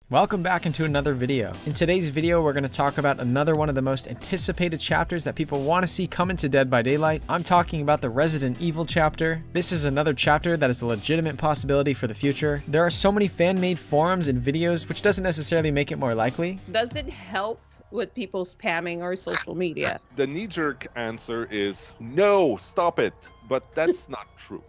Welcome back into another video. In today's video, we're going to talk about another one of the most anticipated chapters that people want to see come into Dead by Daylight. I'm talking about the Resident Evil chapter. This is another chapter that is a legitimate possibility for the future. There are so many fan-made forums and videos, which doesn't necessarily make it more likely. Does it help with people spamming our social media? The knee-jerk answer is no, stop it. But that's not true,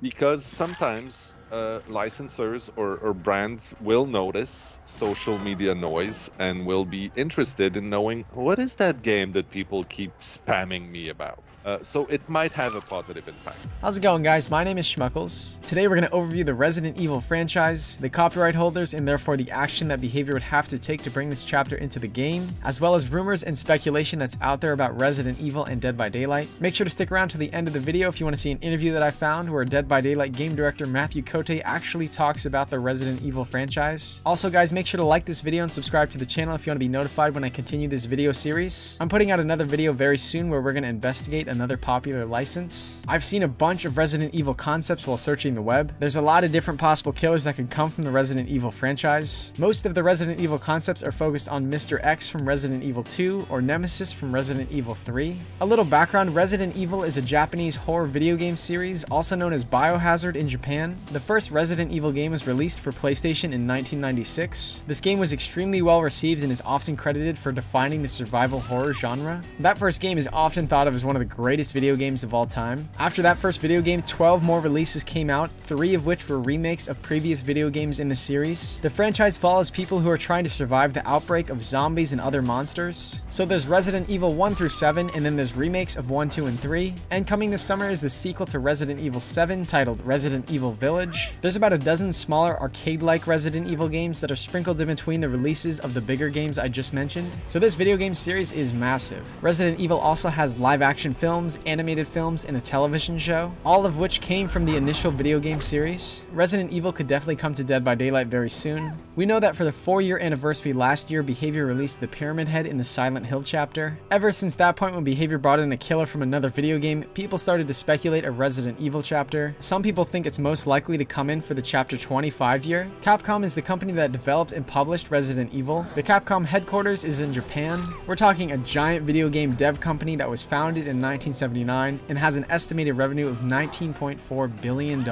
because sometimes licensors or brands will notice social media noise and will be interested in knowing what is that game that people keep spamming me about. So it might have a positive impact. How's it going, guys? My name is Schmuckles. Today we're going to overview the Resident Evil franchise, the copyright holders, and therefore the action that Behavior would have to take to bring this chapter into the game, as well as rumors and speculation that's out there about Resident Evil and Dead by Daylight. Make sure to stick around to the end of the video if you want to see an interview that I found where Dead by Daylight game director Matthew Cote actually talks about the Resident Evil franchise. Also, guys, make sure to like this video and subscribe to the channel if you want to be notified when I continue this video series. I'm putting out another video very soon where we're going to investigate another popular license. I've seen a bunch of Resident Evil concepts while searching the web. There's a lot of different possible killers that could come from the Resident Evil franchise. Most of the Resident Evil concepts are focused on Mr. X from Resident Evil 2 or Nemesis from Resident Evil 3. A little background: Resident Evil is a Japanese horror video game series, also known as Biohazard in Japan. The first Resident Evil game was released for PlayStation in 1996. This game was extremely well received and is often credited for defining the survival horror genre. That first game is often thought of as one of the greatest video games of all time. After that first video game, 12 more releases came out, 3 of which were remakes of previous video games in the series. The franchise follows people who are trying to survive the outbreak of zombies and other monsters. So there's Resident Evil 1 through 7, and then there's remakes of 1, 2, and 3. And coming this summer is the sequel to Resident Evil 7 titled Resident Evil Village. There's about a dozen smaller arcade-like Resident Evil games that are sprinkled in between the releases of the bigger games I just mentioned. So this video game series is massive. Resident Evil also has live-action films, animated films, and a television show, all of which came from the initial video game series. Resident Evil could definitely come to Dead by Daylight very soon. We know that for the 4-year anniversary last year, Behavior released the Pyramid Head in the Silent Hill chapter. Ever since that point, when Behavior brought in a killer from another video game, people started to speculate a Resident Evil chapter. Some people think it's most likely to come in for the chapter 25 year. Capcom is the company that developed and published Resident Evil. The Capcom headquarters is in Japan. We're talking a giant video game dev company that was founded in 1979 and has an estimated revenue of $19.4 billion.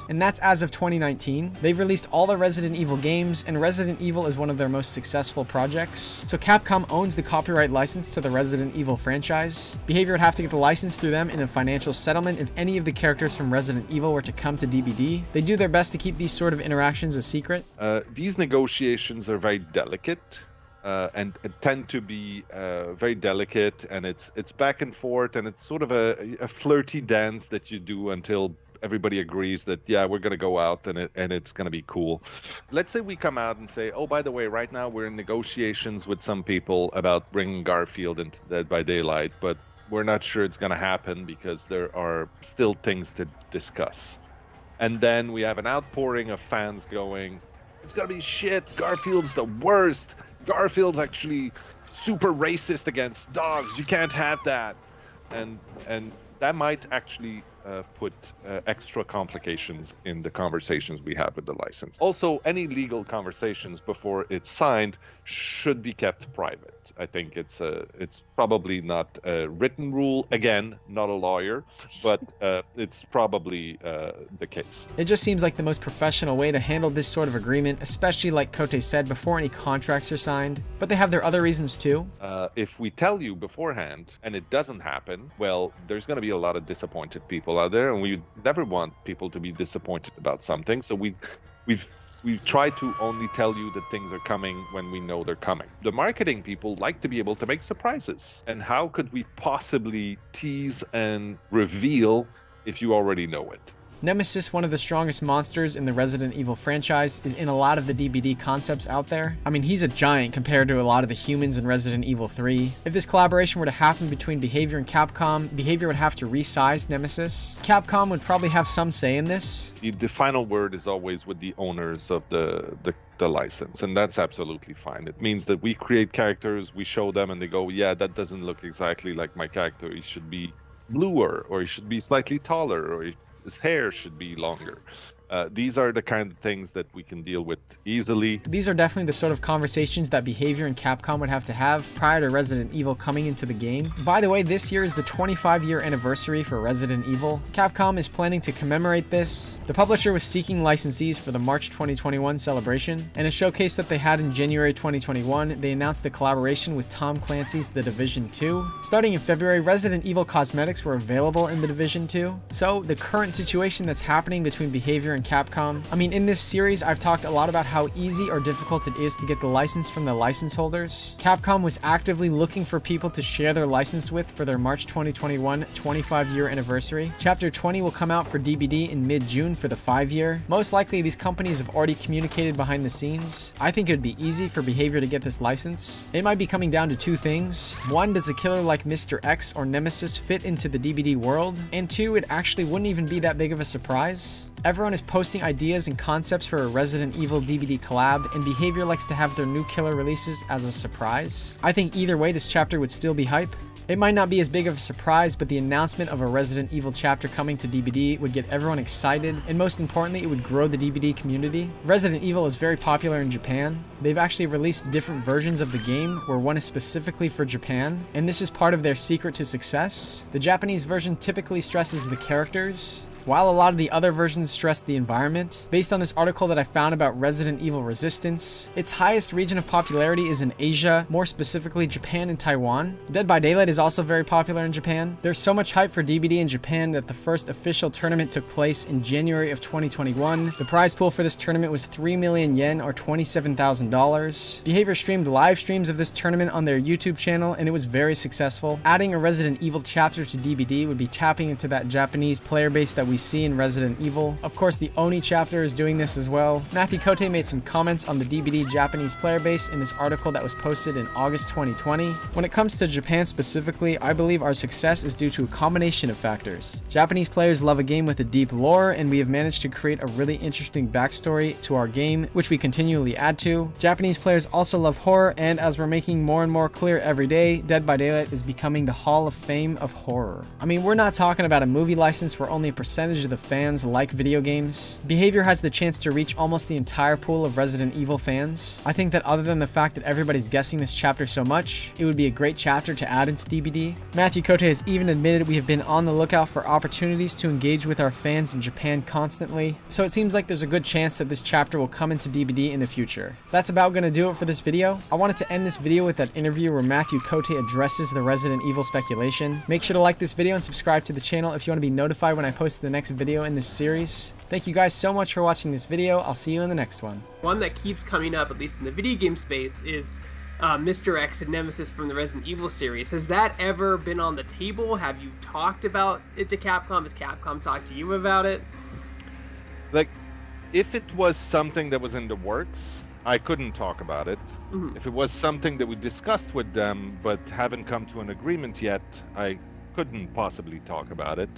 And that's as of 2019. They've released all the Resident Evil games, and Resident Evil is one of their most successful projects. So Capcom owns the copyright license to the Resident Evil franchise. Behavior would have to get the license through them in a financial settlement if any of the characters from Resident Evil were to come to DBD. They do their best to keep these sort of interactions a secret. These negotiations are very delicate. And tend to be very delicate, and it's back and forth, and it's sort of a flirty dance that you do until everybody agrees that, yeah, we're going to go out and it's going to be cool. Let's say we come out and say, oh, by the way, right now we're in negotiations with some people about bringing Garfield into Dead by Daylight, but we're not sure it's going to happen because there are still things to discuss. And then we have an outpouring of fans going, it's going to be shit, Garfield's the worst. Garfield's actually super racist against dogs. You can't have that. And that might actually put extra complications in the conversations we have with the license. Also, any legal conversations before it's signed should be kept private. I think it's probably not a written rule. Again, not a lawyer, but it's probably the case. It just seems like the most professional way to handle this sort of agreement, especially like Cote said, before any contracts are signed. But they have their other reasons too. If we tell you beforehand and it doesn't happen, well, there's going to be a lot of disappointed people out there, and we never want people to be disappointed about something. So we try to only tell you that things are coming when we know they're coming. The marketing people like to be able to make surprises. And how could we possibly tease and reveal if you already know it? Nemesis, one of the strongest monsters in the Resident Evil franchise, is in a lot of the DBD concepts out there. I mean, he's a giant compared to a lot of the humans in Resident Evil 3. If this collaboration were to happen between Behavior and Capcom, Behavior would have to resize Nemesis. Capcom would probably have some say in this. The final word is always with the owners of the license, and that's absolutely fine. It means that we create characters, we show them, and they go, yeah, that doesn't look exactly like my character. He should be bluer, or he should be slightly taller, or his hair should be longer. These are the kind of things that we can deal with easily. These are definitely the sort of conversations that Behavior and Capcom would have to have prior to Resident Evil coming into the game. By the way, this year is the 25-year anniversary for Resident Evil. Capcom is planning to commemorate this. The publisher was seeking licensees for the March 2021 celebration. In a showcase that they had in January 2021, they announced the collaboration with Tom Clancy's The Division 2. Starting in February, Resident Evil cosmetics were available in The Division 2. So, the current situation that's happening between Behavior and Capcom. I mean, in this series, I've talked a lot about how easy or difficult it is to get the license from the license holders. Capcom was actively looking for people to share their license with for their March 2021 25-year anniversary. Chapter 20 will come out for DBD in mid-June for the 5-year. Most likely, these companies have already communicated behind the scenes. I think it would be easy for Behavior to get this license. It might be coming down to two things. One, does a killer like Mr. X or Nemesis fit into the DBD world? And two, it actually wouldn't even be that big of a surprise. Everyone is posting ideas and concepts for a Resident Evil DBD collab, and Behavior likes to have their new killer releases as a surprise. I think either way, this chapter would still be hype. It might not be as big of a surprise, but the announcement of a Resident Evil chapter coming to DBD would get everyone excited, and most importantly, it would grow the DBD community. Resident Evil is very popular in Japan. They've actually released different versions of the game, where one is specifically for Japan, and this is part of their secret to success. The Japanese version typically stresses the characters, while a lot of the other versions stress the environment. Based on this article that I found about Resident Evil Resistance, its highest region of popularity is in Asia, more specifically Japan and Taiwan. Dead by Daylight is also very popular in Japan. There's so much hype for DBD in Japan that the first official tournament took place in January of 2021. The prize pool for this tournament was 3 million yen or $27,000. Behavior streamed live streams of this tournament on their YouTube channel, and it was very successful. Adding a Resident Evil chapter to DBD would be tapping into that Japanese player base that we see in Resident Evil. Of course, the Oni chapter is doing this as well. Matthew Cote made some comments on the DBD Japanese player base in this article that was posted in August 2020. When it comes to Japan specifically, I believe our success is due to a combination of factors. Japanese players love a game with a deep lore, and we have managed to create a really interesting backstory to our game, which we continually add to. Japanese players also love horror, and as we're making more and more clear every day, Dead by Daylight is becoming the Hall of Fame of horror. I mean, we're not talking about a movie license where only a percentage of the fans like video games. Behavior has the chance to reach almost the entire pool of Resident Evil fans. I think that other than the fact that everybody's guessing this chapter so much, it would be a great chapter to add into DBD. Matthew Cote has even admitted we have been on the lookout for opportunities to engage with our fans in Japan constantly, so it seems like there's a good chance that this chapter will come into DBD in the future. That's about gonna do it for this video. I wanted to end this video with that interview where Matthew Cote addresses the Resident Evil speculation. Make sure to like this video and subscribe to the channel if you want to be notified when I post the next video in this series. Thank you guys so much for watching this video. I'll see you in the next one. One that keeps coming up, at least in the video game space, is Mr. X and Nemesis from the Resident Evil series. Has that ever been on the table? Have you talked about it to Capcom? Has Capcom talked to you about it? Like, if it was something that was in the works, I couldn't talk about it. Mm-hmm. If it was something that we discussed with them but haven't come to an agreement yet, I couldn't possibly talk about it.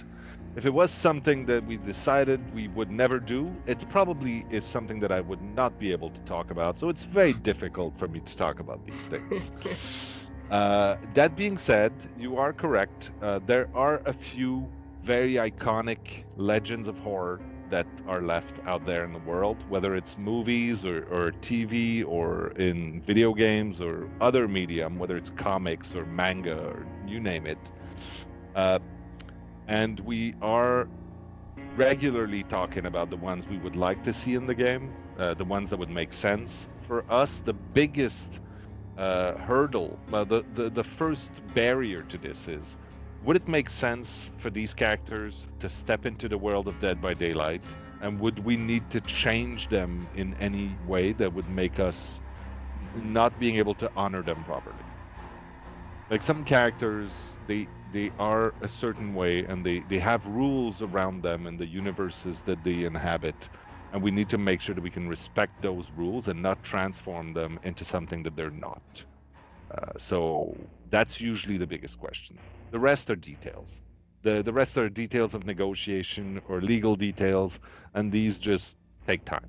If it was something that we decided we would never do, it probably is something that I would not be able to talk about. So it's very difficult for me to talk about these things. That being said, you are correct. There are a few very iconic legends of horror that are left out there in the world, whether it's movies or TV or in video games or other medium, whether it's comics or manga or you name it. And we are regularly talking about the ones we would like to see in the game, the ones that would make sense. For us, the biggest hurdle, the first barrier to this is, would it make sense for these characters to step into the world of Dead by Daylight? And would we need to change them in any way that would make us not being able to honor them properly? Like, some characters, they are a certain way, and they have rules around them and the universes that they inhabit, and we need to make sure that we can respect those rules and not transform them into something that they're not. So that's usually the biggest question. The rest are details. The rest are details of negotiation or legal details, and these just take time.